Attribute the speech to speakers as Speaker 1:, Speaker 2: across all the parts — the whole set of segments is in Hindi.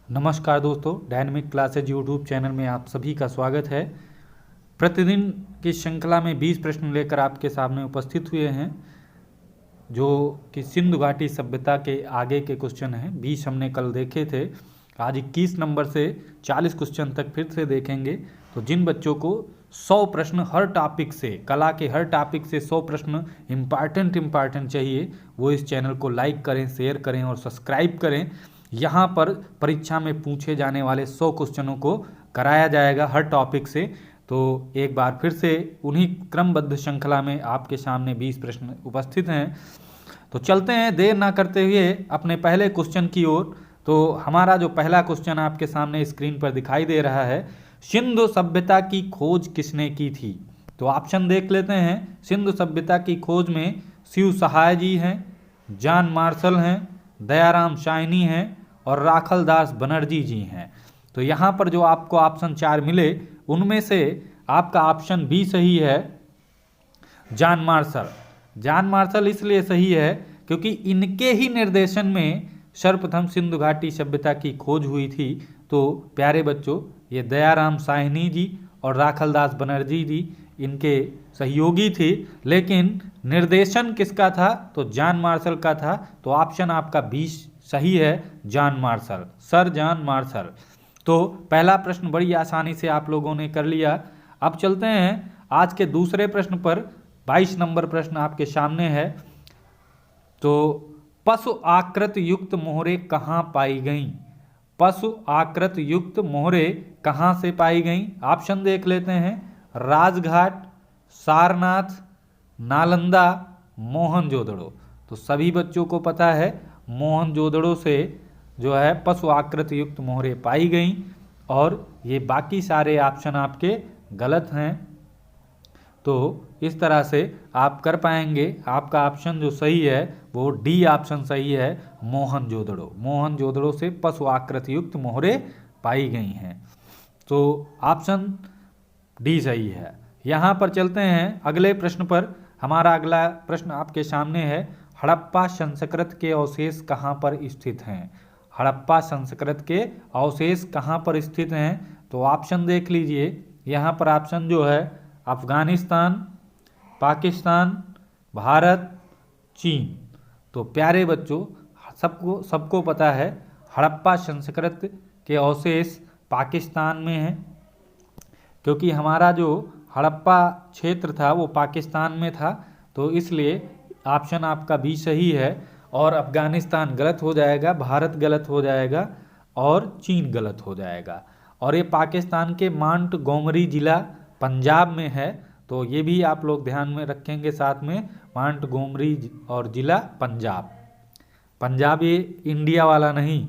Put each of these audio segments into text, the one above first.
Speaker 1: नमस्कार दोस्तों, डायनेमिक क्लासेज यूट्यूब चैनल में आप सभी का स्वागत है। प्रतिदिन की श्रृंखला में 20 प्रश्न लेकर आपके सामने उपस्थित हुए हैं, जो कि सिंधु घाटी सभ्यता के आगे के क्वेश्चन हैं। 20 हमने कल देखे थे। आज 21 नंबर से 40 क्वेश्चन तक फिर से देखेंगे। तो जिन बच्चों को 100 प्रश्न हर टॉपिक से, कला के हर टॉपिक से 100 प्रश्न इम्पॉर्टेंट चाहिए, वो इस चैनल को लाइक करें, शेयर करें और सब्सक्राइब करें। यहाँ पर परीक्षा में पूछे जाने वाले 100 क्वेश्चनों को कराया जाएगा हर टॉपिक से। तो एक बार फिर से उन्हीं क्रमबद्ध श्रृंखला में आपके सामने 20 प्रश्न उपस्थित हैं। तो चलते हैं देर ना करते हुए अपने पहले क्वेश्चन की ओर। तो हमारा जो पहला क्वेश्चन आपके सामने स्क्रीन पर दिखाई दे रहा है, सिंधु सभ्यता की खोज किसने की थी? तो ऑप्शन देख लेते हैं। सिंधु सभ्यता की खोज में शिव सहाय जी हैं, जॉन मार्शल हैं, दयाराम साहनी हैं और राखलदास बनर्जी जी हैं। तो यहाँ पर जो आपको ऑप्शन 4 मिले, उनमें से आपका ऑप्शन बी सही है, जॉन मार्शल। जॉन मार्शल इसलिए सही है क्योंकि इनके ही निर्देशन में सर्वप्रथम सिंधु घाटी सभ्यता की खोज हुई थी। तो प्यारे बच्चों, ये दयाराम साहनी जी और राखलदास बनर्जी जी इनके सहयोगी थे, लेकिन निर्देशन किसका था? तो जॉन मार्शल का था। तो ऑप्शन आपका 20 सही है, John Marshall, sir John Marshall. तो पहला प्रश्न बड़ी आसानी से आप लोगों ने कर लिया। अब चलते हैं आज के दूसरे प्रश्न पर। 22 नंबर प्रश्न आपके सामने है। तो पशु आकृत युक्त मोहरे कहाँ पाई गईं? पशु आकृत युक्त मोहरे कहाँ से पाई गईं? ऑप्शन देख लेते हैं। राजघाट, सारनाथ, नालंदा, मोहनजोदड़ो। तो सभी बच्चों को पता है मोहनजोदड़ो से जो है पशु आकृति युक्त मोहरे पाई गईं, और ये बाकी सारे ऑप्शन आपके गलत हैं। तो इस तरह से आप कर पाएंगे। आपका ऑप्शन जो सही है वो डी ऑप्शन सही है, मोहनजोदड़ो। मोहनजोदड़ो से पशु आकृति युक्त मोहरे पाई गई हैं। तो ऑप्शन डी सही है। यहाँ पर चलते हैं अगले प्रश्न पर। हमारा अगला प्रश्न आपके सामने है, हड़प्पा संस्कृत के अवशेष कहाँ पर स्थित हैं? हड़प्पा संस्कृत के अवशेष कहाँ पर स्थित हैं? तो ऑप्शन देख लीजिए। यहाँ पर ऑप्शन जो है अफगानिस्तान, पाकिस्तान, भारत, चीन। तो प्यारे बच्चों, सबको पता है हड़प्पा संस्कृत के अवशेष पाकिस्तान में हैं, क्योंकि हमारा जो हड़प्पा क्षेत्र था वो पाकिस्तान में था। तो इसलिए ऑप्शन आपका बी सही है, और अफगानिस्तान गलत हो जाएगा, भारत गलत हो जाएगा और चीन गलत हो जाएगा। और ये पाकिस्तान के मांटगोमरी जिला पंजाब में है। तो ये भी आप लोग ध्यान में रखेंगे साथ में, मांटगोमरी और जिला पंजाब। पंजाब ये इंडिया वाला नहीं,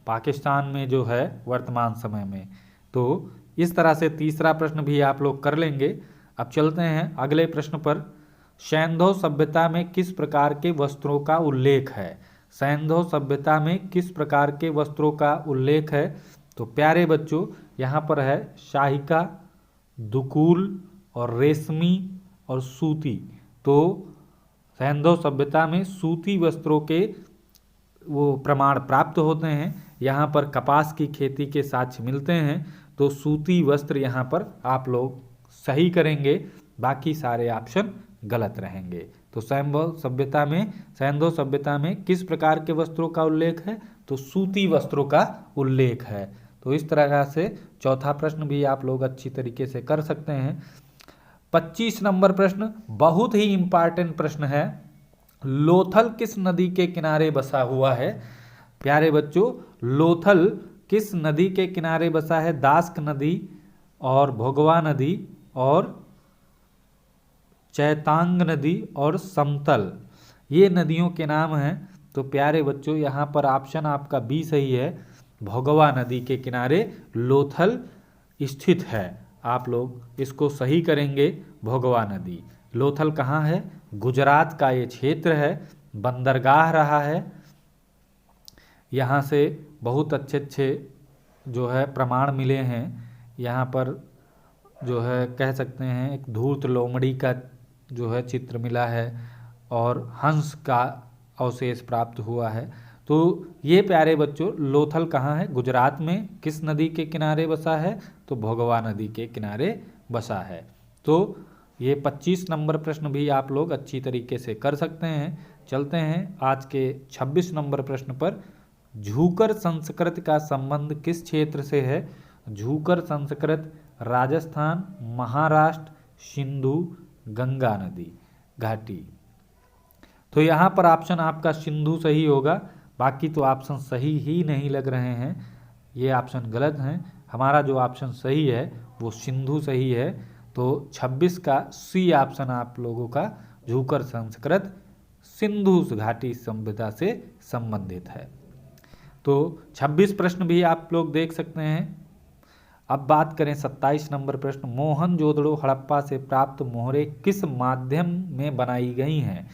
Speaker 1: पाकिस्तान में जो है वर्तमान समय में। तो इस तरह से तीसरा प्रश्न भी आप लोग कर लेंगे। अब चलते हैं अगले प्रश्न पर। सैंधव सभ्यता में किस प्रकार के वस्त्रों का उल्लेख है? सैंधव सभ्यता में किस प्रकार के वस्त्रों का उल्लेख है? तो प्यारे बच्चों, यहाँ पर है शाहिका, दुकूल और रेशमी और सूती। तो सैंधव सभ्यता में सूती वस्त्रों के वो प्रमाण प्राप्त होते हैं। यहाँ पर कपास की खेती के साक्ष्य मिलते हैं। तो सूती वस्त्र यहाँ पर आप लोग सही करेंगे, बाकी सारे ऑप्शन गलत रहेंगे। तो सैंधव सभ्यता में किस प्रकार के वस्त्रों का उल्लेख है? तो सूती वस्त्रों का उल्लेख है। तो इस तरह से चौथा प्रश्न भी आप लोग अच्छी तरीके से कर सकते हैं। 25 नंबर प्रश्न बहुत ही इंपॉर्टेंट प्रश्न है। लोथल किस नदी के किनारे बसा हुआ है? प्यारे बच्चों, लोथल किस नदी के किनारे बसा है? दास्क नदी और भोगवा नदी और चैतांग नदी और समतल, ये नदियों के नाम हैं। तो प्यारे बच्चों, यहाँ पर ऑप्शन आपका बी सही है, भोगवा नदी के किनारे लोथल स्थित है। आप लोग इसको सही करेंगे। भोगवा नदी, लोथल कहाँ है? गुजरात का ये क्षेत्र है, बंदरगाह रहा है। यहाँ से बहुत अच्छे जो है प्रमाण मिले हैं। यहाँ पर जो है कह सकते हैं एक धूर्त लोमड़ी का जो है चित्र मिला है, और हंस का अवशेष प्राप्त हुआ है। तो ये प्यारे बच्चों लोथल कहाँ है, गुजरात में। किस नदी के किनारे बसा है, तो भोगवा नदी के किनारे बसा है। तो ये 25 नंबर प्रश्न भी आप लोग अच्छी तरीके से कर सकते हैं। चलते हैं आज के 26 नंबर प्रश्न पर। झूकर संस्कृत का संबंध किस क्षेत्र से है। झूकर संस्कृत राजस्थान, महाराष्ट्र, सिंधु, गंगा नदी घाटी। तो यहाँ पर ऑप्शन आपका सिंधु सही होगा, बाकी तो ऑप्शन सही ही नहीं लग रहे हैं, ये ऑप्शन गलत हैं। हमारा जो ऑप्शन सही है वो सिंधु सही है। तो 26 का सी ऑप्शन आप लोगों का, झूकर संस्कृत सिंधु घाटी सभ्यता से संबंधित है। तो 26 प्रश्न भी आप लोग देख सकते हैं। अब बात करें 27 नंबर प्रश्न। मोहनजोदड़ो हड़प्पा से प्राप्त मोहरें किस माध्यम में बनाई गई हैं।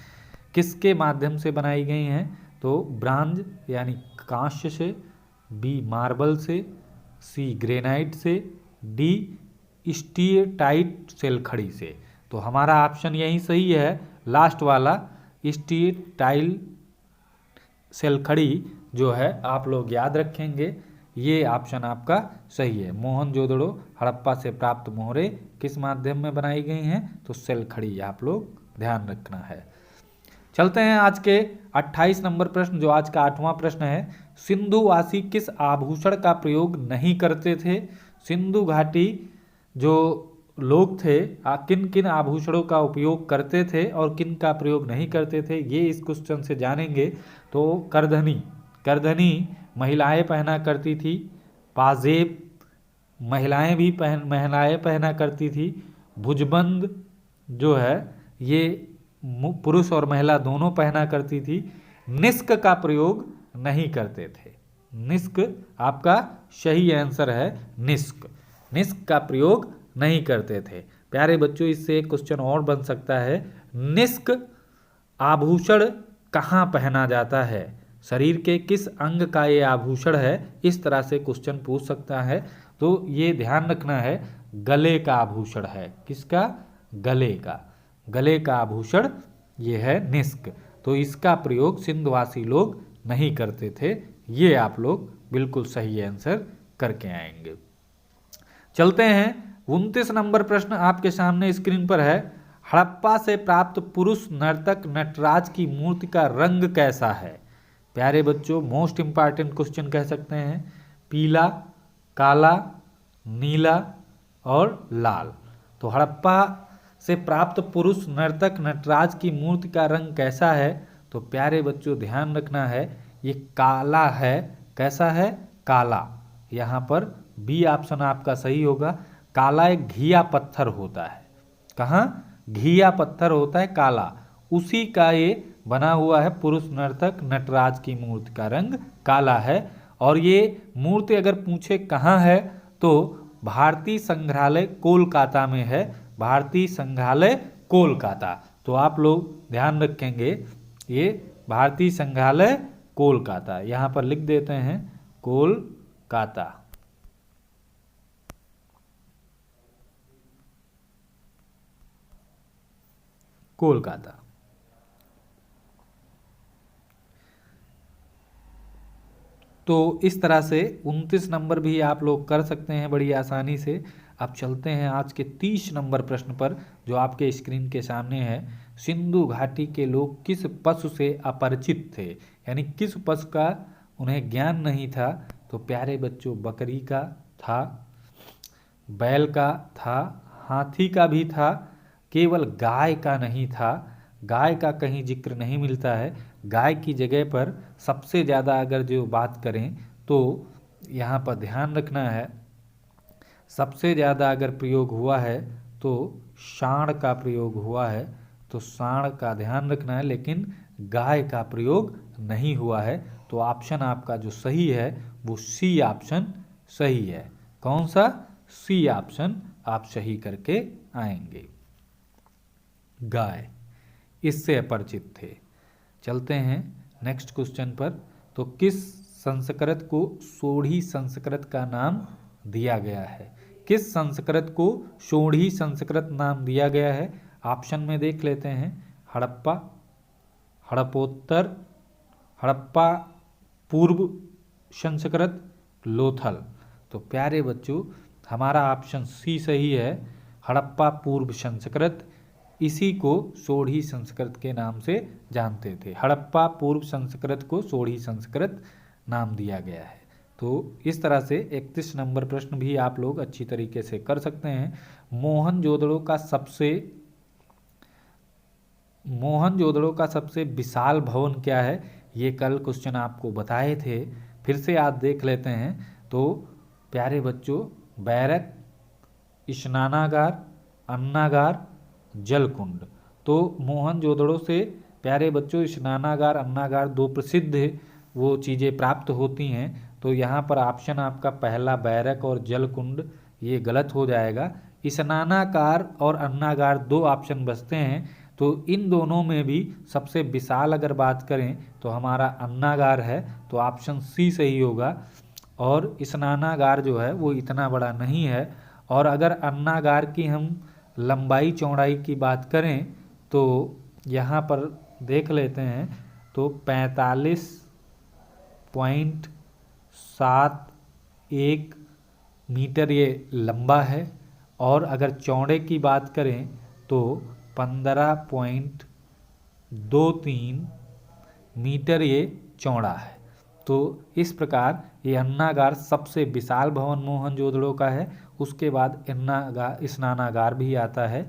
Speaker 1: किसके माध्यम से बनाई गई हैं, तो ब्रांज यानी कांस्य से, बी मार्बल से, सी ग्रेनाइट से, डी स्टीएटाइट सेलखड़ी से। तो हमारा ऑप्शन यही सही है, लास्ट वाला स्टीएटाइल सेलखड़ी जो है आप लोग याद रखेंगे, ये ऑप्शन आपका सही है। मोहनजोदड़ो हड़प्पा से प्राप्त मोहरें किस माध्यम में बनाई गई हैं, तो सेलखड़ी, आप लोग ध्यान रखना है। चलते हैं आज के 28 नंबर प्रश्न, जो आज का 8वां प्रश्न है। सिंधुवासी किस आभूषण का प्रयोग नहीं करते थे। सिंधु घाटी जो लोग थे किन किन आभूषणों का उपयोग करते थे और किन का प्रयोग नहीं करते थे, ये इस क्वेश्चन से जानेंगे। तो करधनी महिलाएं पहना करती थी, पाजेब महिलाएं पहना करती थी, भुजबंद जो है ये पुरुष और महिला दोनों पहना करती थी, निस्क का प्रयोग नहीं करते थे। निस्क आपका सही आंसर है, निस्क का प्रयोग नहीं करते थे। प्यारे बच्चों इससे एक क्वेश्चन और बन सकता है, निस्क आभूषण कहाँ पहना जाता है, शरीर के किस अंग का ये आभूषण है, इस तरह से क्वेश्चन पूछ सकता है। तो ये ध्यान रखना है, गले का आभूषण है। किसका, गले का आभूषण ये है निस्क। तो इसका प्रयोग सिंधवासी लोग नहीं करते थे। ये आप लोग बिल्कुल सही आंसर करके आएंगे। चलते हैं 29 नंबर प्रश्न आपके सामने स्क्रीन पर है। हड़प्पा से प्राप्त पुरुष नर्तक नटराज की मूर्ति का रंग कैसा है। प्यारे बच्चों मोस्ट इंपॉर्टेंट क्वेश्चन कह सकते हैं। पीला, काला, नीला और लाल। तो हड़प्पा से प्राप्त पुरुष नर्तक नटराज की मूर्ति का रंग कैसा है, तो प्यारे बच्चों ध्यान रखना है, ये काला है। कैसा है, काला। यहाँ पर बी ऑप्शन आपका सही होगा। काला एक घिया पत्थर होता है। कहाँ, घिया पत्थर होता है काला, उसी का ये बना हुआ है पुरुष नर्तक नटराज की मूर्ति का रंग काला है। और ये मूर्ति अगर पूछे कहाँ है, तो भारतीय संग्रहालय कोलकाता में है। भारतीय संग्रहालय कोलकाता। तो आप लोग ध्यान रखेंगे, ये भारतीय संग्रहालय कोलकाता, यहाँ पर लिख देते हैं कोलकाता। कोलकाता। तो इस तरह से 29 नंबर भी आप लोग कर सकते हैं बड़ी आसानी से। अब चलते हैं आज के 30 नंबर प्रश्न पर, जो आपके स्क्रीन के सामने है। सिंधु घाटी के लोग किस पशु से अपरिचित थे, यानी किस पशु का उन्हें ज्ञान नहीं था। तो प्यारे बच्चों बकरी का था, बैल का था, हाथी का भी था, केवल गाय का नहीं था। गाय का कहीं जिक्र नहीं मिलता है। गाय की जगह पर सबसे ज़्यादा अगर जो बात करें, तो यहाँ पर ध्यान रखना है, सबसे ज़्यादा अगर प्रयोग हुआ है तो सांड का प्रयोग हुआ है। तो सांड का ध्यान रखना है, लेकिन गाय का प्रयोग नहीं हुआ है। तो ऑप्शन आपका जो सही है वो सी ऑप्शन सही है। कौन सा, सी ऑप्शन आप सही करके आएंगे। गाय इससे अपरिचित थे। चलते हैं नेक्स्ट क्वेश्चन पर। तो किस संस्कृत को सोढ़ी संस्कृत का नाम दिया गया है। किस संस्कृत को सोढ़ी संस्कृत नाम दिया गया है। ऑप्शन में देख लेते हैं, हड़प्पा, हड़प्पोत्तर, हड़प्पा पूर्व संस्कृत लोथल। तो प्यारे बच्चों हमारा ऑप्शन सी सही है, हड़प्पा पूर्व संस्कृत। इसी को सोढ़ी संस्कृत के नाम से जानते थे। हड़प्पा पूर्व संस्कृत को सोढ़ी संस्कृत नाम दिया गया है। तो इस तरह से 31 नंबर प्रश्न भी आप लोग अच्छी तरीके से कर सकते हैं। मोहनजोदड़ो का सबसे विशाल भवन क्या है, ये कल क्वेश्चन आपको बताए थे, फिर से आज देख लेते हैं। तो प्यारे बच्चों बैरक, स्नानागार, अन्नागार, जलकुंड। तो मोहनजोदड़ो से प्यारे बच्चों स्नानागार, अन्नागार दो प्रसिद्ध वो चीज़ें प्राप्त होती हैं। तो यहाँ पर ऑप्शन आपका पहला बैरक और जलकुंड ये गलत हो जाएगा। स्नानागार और अन्नागार दो ऑप्शन बचते हैं। तो इन दोनों में भी सबसे विशाल अगर बात करें तो हमारा अन्नागार है, तो ऑप्शन सी सही होगा। और स्नानागार जो है वो इतना बड़ा नहीं है। और अगर अन्नागार की हम लंबाई चौड़ाई की बात करें तो यहाँ पर देख लेते हैं, तो 45.71 मीटर ये लंबा है। और अगर चौड़े की बात करें तो 15.23 मीटर ये चौड़ा है। तो इस प्रकार ये अन्नागार सबसे विशाल भवन मोहनजोदड़ो का है। उसके बाद स्नानागार भी आता है।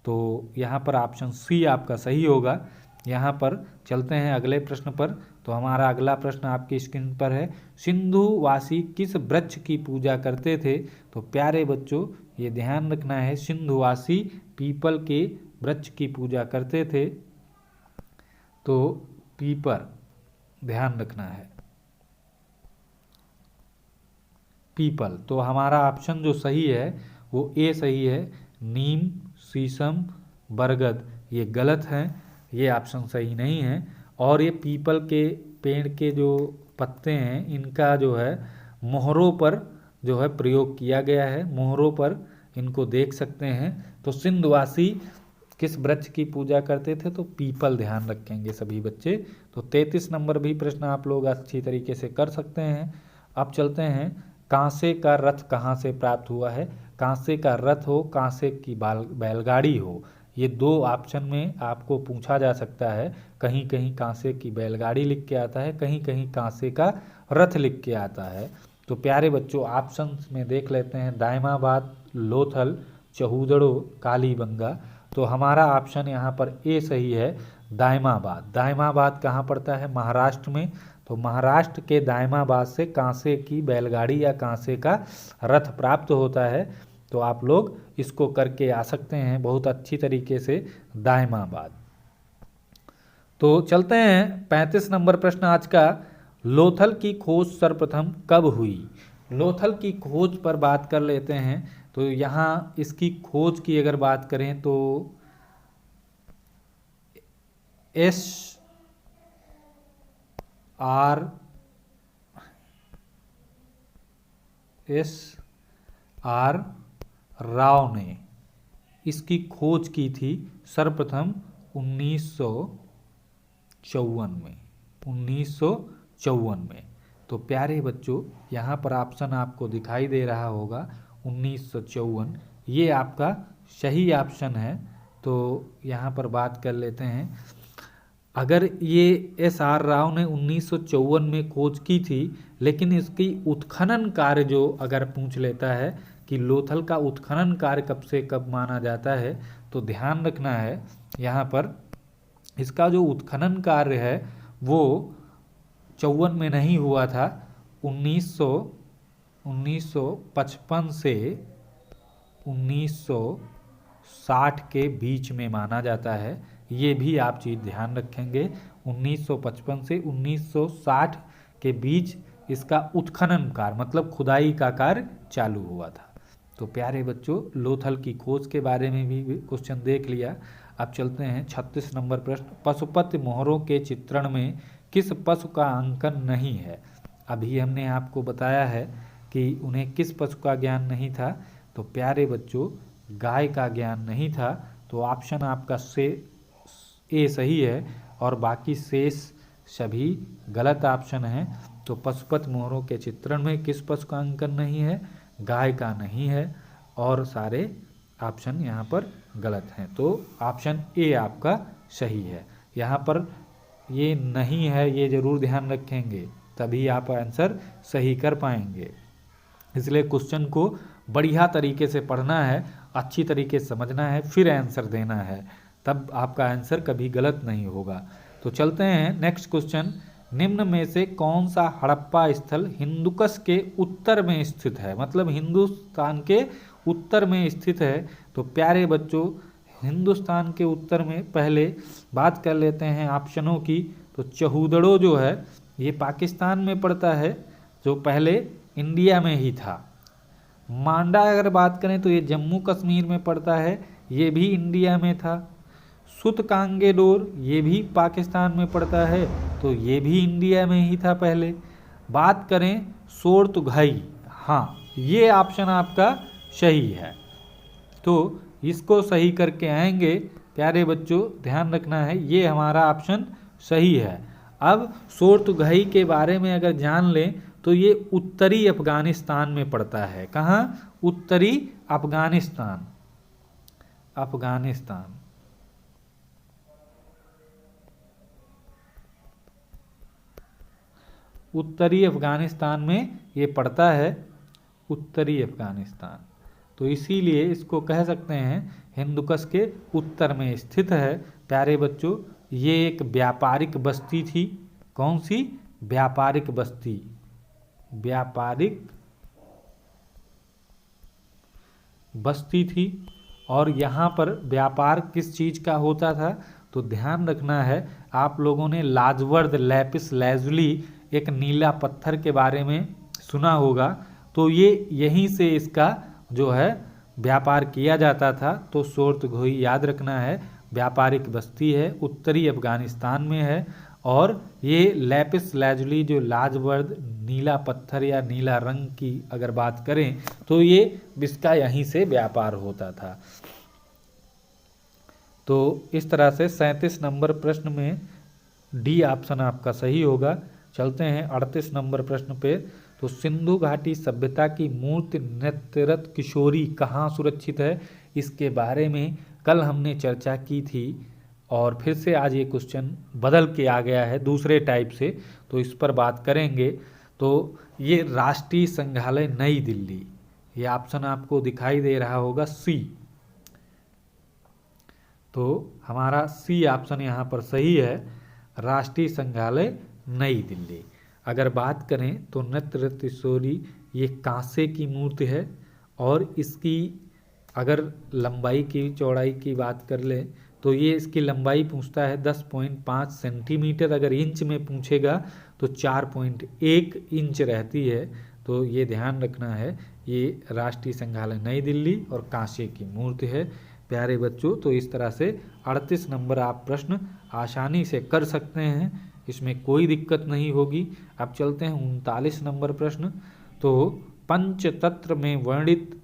Speaker 1: तो यहाँ पर ऑप्शन सी आपका सही होगा। यहाँ पर चलते हैं अगले प्रश्न पर। तो हमारा अगला प्रश्न आपकी स्क्रीन पर है, सिंधुवासी किस वृक्ष की पूजा करते थे। तो प्यारे बच्चों ये ध्यान रखना है, सिंधुवासी पीपल के वृक्ष की पूजा करते थे। तो पीपल ध्यान रखना है, पीपल। तो हमारा ऑप्शन जो सही है वो ए सही है। नीम, शीशम, बरगद ये गलत हैं, ये ऑप्शन सही नहीं है। और ये पीपल के पेड़ के जो पत्ते हैं इनका जो है मोहरों पर जो है प्रयोग किया गया है, मोहरों पर इनको देख सकते हैं। तो सिंधुवासी किस वृक्ष की पूजा करते थे, तो पीपल ध्यान रखेंगे सभी बच्चे। तो 33 नंबर भी प्रश्न आप लोग अच्छी तरीके से कर सकते हैं। अब चलते हैं, कांसे का रथ कहाँ से प्राप्त हुआ है। कांसे का रथ हो, कांसे की बैलगाड़ी हो, ये दो ऑप्शन में आपको पूछा जा सकता है। कहीं कहीं कांसे की बैलगाड़ी लिख के आता है, कहीं कहीं कांसे का रथ लिख के आता है। तो प्यारे बच्चों ऑप्शन में देख लेते हैं, दायमाबाद, लोथल, चहूदड़ो, कालीबंगा। तो हमारा ऑप्शन यहाँ पर ए सही है, दायमाबाद। दायमाबाद कहाँ पड़ता है, महाराष्ट्र में। तो महाराष्ट्र के दायमाबाद से कांसे की बैलगाड़ी या कांसे का रथ प्राप्त होता है। तो आप लोग इसको करके आ सकते हैं बहुत अच्छी तरीके से, दायमाबाद। तो चलते हैं 35 नंबर प्रश्न आज का, लोथल की खोज सर्वप्रथम कब हुई। लोथल की खोज पर बात कर लेते हैं। तो यहाँ इसकी खोज की अगर बात करें तो एस.आर. राव ने इसकी खोज की थी सर्वप्रथम 1954 में। तो प्यारे बच्चों यहाँ पर ऑप्शन आपको दिखाई दे रहा होगा 1954, ये आपका सही ऑप्शन है। तो यहाँ पर बात कर लेते हैं, अगर ये एस.आर. राव ने 1954 में खोज की थी, लेकिन इसकी उत्खनन कार्य जो अगर पूछ लेता है कि लोथल का उत्खनन कार्य कब से कब माना जाता है, तो ध्यान रखना है यहाँ पर इसका जो उत्खनन कार्य है वो 54 में नहीं हुआ था, 1955 से 1960 के बीच में माना जाता है। ये भी आप चीज़ ध्यान रखेंगे, 1955 से 1960 के बीच इसका उत्खनन कार्य मतलब खुदाई का कार्य चालू हुआ था। तो प्यारे बच्चों लोथल की खोज के बारे में भी क्वेश्चन देख लिया। अब चलते हैं 36 नंबर प्रश्न, पशुपति मोहरों के चित्रण में किस पशु का अंकन नहीं है। अभी हमने आपको बताया है कि उन्हें किस पशु का ज्ञान नहीं था। तो प्यारे बच्चों गाय का ज्ञान नहीं था। तो ऑप्शन आपका ए सही है और बाकी शेष सभी गलत ऑप्शन हैं। तो पशुपति मोहरों के चित्रण में किस पशु का अंकन नहीं है? गाय का नहीं है, और सारे ऑप्शन यहाँ पर गलत हैं। तो ऑप्शन ए आपका सही है। यहाँ पर ये नहीं है, ये ज़रूर ध्यान रखेंगे, तभी आप आंसर सही कर पाएंगे। इसलिए क्वेश्चन को बढ़िया तरीके से पढ़ना है, अच्छी तरीके से समझना है, फिर आंसर देना है, तब आपका आंसर कभी गलत नहीं होगा। तो चलते हैं नेक्स्ट क्वेश्चन। निम्न में से कौन सा हड़प्पा स्थल हिंदुकुश के उत्तर में स्थित है? मतलब हिंदुस्तान के उत्तर में स्थित है। तो प्यारे बच्चों, हिंदुस्तान के उत्तर में पहले बात कर लेते हैं ऑप्शनों की। तो चहूदड़ो जो है ये पाकिस्तान में पड़ता है, जो पहले इंडिया में ही था। मांडा अगर बात करें तो ये जम्मू कश्मीर में पड़ता है, ये भी इंडिया में था। सुतकांगेडोर ये भी पाकिस्तान में पड़ता है, तो ये भी इंडिया में ही था पहले। बात करें सोरतुघाई, हाँ ये ऑप्शन आपका सही है। तो इसको सही करके आएंगे प्यारे बच्चों, ध्यान रखना है, ये हमारा ऑप्शन सही है। अब सोरतुघाई के बारे में अगर जान लें तो ये उत्तरी अफगानिस्तान में पड़ता है। कहाँ? उत्तरी अफगानिस्तान। अफगानिस्तान उत्तरी अफगानिस्तान में ये पड़ता है, उत्तरी अफगानिस्तान। तो इसीलिए इसको कह सकते हैं हिंदुकुश के उत्तर में स्थित है। प्यारे बच्चों, ये एक व्यापारिक बस्ती थी। कौन सी? व्यापारिक बस्ती। व्यापारिक बस्ती थी। और यहाँ पर व्यापार किस चीज़ का होता था? तो ध्यान रखना है, आप लोगों ने लाजवर्द लैपिस लैजुली एक नीला पत्थर के बारे में सुना होगा। तो ये यहीं से इसका जो है व्यापार किया जाता था। तो सोरतुघाई याद रखना है, व्यापारिक बस्ती है, उत्तरी अफगानिस्तान में है। और ये लैपिस लैजुली जो लाजवर्द नीला पत्थर या नीला रंग की अगर बात करें तो ये इसका यहीं से व्यापार होता था। तो इस तरह से 37 नंबर प्रश्न में डी ऑप्शन आपका सही होगा। चलते हैं 38 नंबर प्रश्न पे। तो सिंधु घाटी सभ्यता की मूर्ति नृत्यरत किशोरी कहाँ सुरक्षित है? इसके बारे में कल हमने चर्चा की थी, और फिर से आज ये क्वेश्चन बदल के आ गया है दूसरे टाइप से, तो इस पर बात करेंगे। तो ये राष्ट्रीय संग्रहालय नई दिल्ली, ये ऑप्शन आपको दिखाई दे रहा होगा सी। तो हमारा सी ऑप्शन यहाँ पर सही है, राष्ट्रीय संग्रहालय नई दिल्ली। अगर बात करें तो नृत्यरत किशोरी ये कांसे की मूर्ति है, और इसकी अगर लंबाई की चौड़ाई की बात कर ले तो ये इसकी लंबाई पूछता है 10.5 सेंटीमीटर, अगर इंच में पूछेगा तो 4.1 इंच रहती है। तो ये ध्यान रखना है, ये राष्ट्रीय संग्रहालय नई दिल्ली और कांसे की मूर्ति है। प्यारे बच्चों, तो इस तरह से 38 नंबर आप प्रश्न आसानी से कर सकते हैं, इसमें कोई दिक्कत नहीं होगी। अब चलते हैं 39 नंबर प्रश्न। तो पंचतंत्र में वर्णित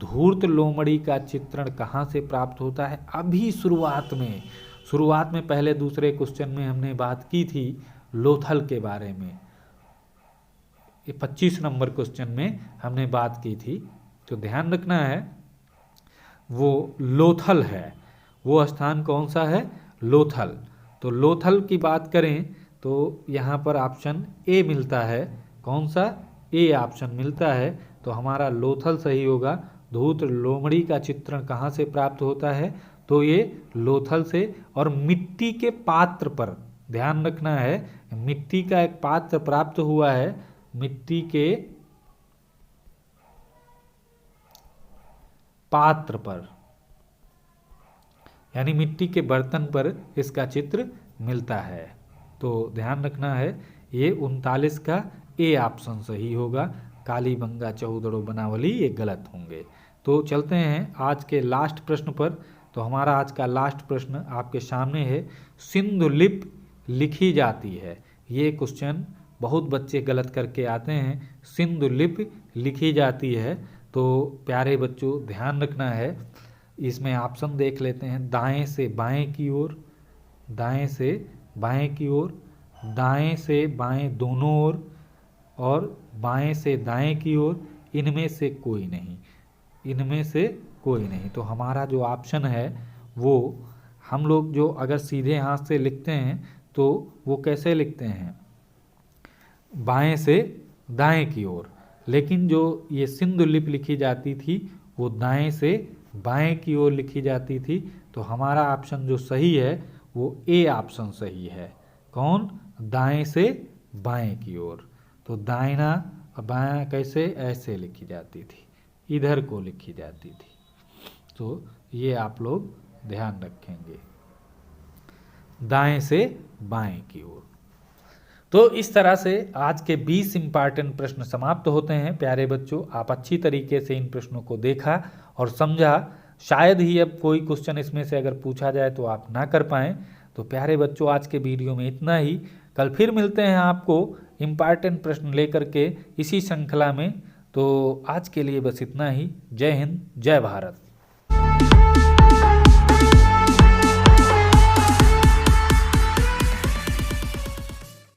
Speaker 1: धूर्त लोमड़ी का चित्रण कहाँ से प्राप्त होता है? अभी शुरुआत में पहले दूसरे क्वेश्चन में हमने बात की थी लोथल के बारे में, ये 25 नंबर क्वेश्चन में हमने बात की थी। तो ध्यान रखना है, वो लोथल है। वो स्थान कौन सा है? लोथल। तो लोथल की बात करें तो यहाँ पर ऑप्शन ए मिलता है। कौन सा? ए ऑप्शन मिलता है। तो हमारा लोथल सही होगा। धूर्त लोमड़ी का चित्रण कहाँ से प्राप्त होता है? तो ये लोथल से। और मिट्टी के पात्र पर ध्यान रखना है, मिट्टी का एक पात्र प्राप्त हुआ है, मिट्टी के पात्र पर यानी मिट्टी के बर्तन पर इसका चित्र मिलता है। तो ध्यान रखना है, ये 39 का ए ऑप्शन सही होगा। कालीबंगा चौदड़ो बनावली ये गलत होंगे। तो चलते हैं आज के लास्ट प्रश्न पर। तो हमारा आज का लास्ट प्रश्न आपके सामने है, सिंधु लिपि लिखी जाती है। ये क्वेश्चन बहुत बच्चे गलत करके आते हैं, सिंधु लिपि लिखी जाती है। तो प्यारे बच्चों ध्यान रखना है, इसमें ऑप्शन देख लेते हैं। दाएं से बाएं की ओर, दाएं से बाएं की ओर, दाएं से बाएं दोनों ओर, और बाएं से दाएं की ओर, इनमें से कोई नहीं, इनमें से कोई नहीं। तो हमारा जो ऑप्शन है वो हम लोग जो अगर सीधे हाथ से लिखते हैं तो वो कैसे लिखते हैं, बाएं से दाएं की ओर, लेकिन जो ये सिंधु लिपि लिखी जाती थी वो दाएं से बाएं की ओर लिखी जाती थी। तो हमारा ऑप्शन जो सही है वो ए ऑप्शन सही है। कौन? दाएं से बाएं की ओर। तो दाहिना बायां कैसे? ऐसे लिखी जाती थी, इधर को लिखी जाती थी। तो ये आप लोग ध्यान रखेंगे, दाएं से बाएं की ओर। तो इस तरह से आज के 20 इम्पॉर्टेंट प्रश्न समाप्त होते हैं। प्यारे बच्चों, आप अच्छी तरीके से इन प्रश्नों को देखा और समझा। शायद ही अब कोई क्वेश्चन इसमें से अगर पूछा जाए तो आप ना कर पाएँ। तो प्यारे बच्चों, आज के वीडियो में इतना ही। कल फिर मिलते हैं आपको इम्पॉर्टेंट प्रश्न लेकर के इसी श्रृंखला में। तो आज के लिए बस इतना ही। जय हिंद, जय भारत।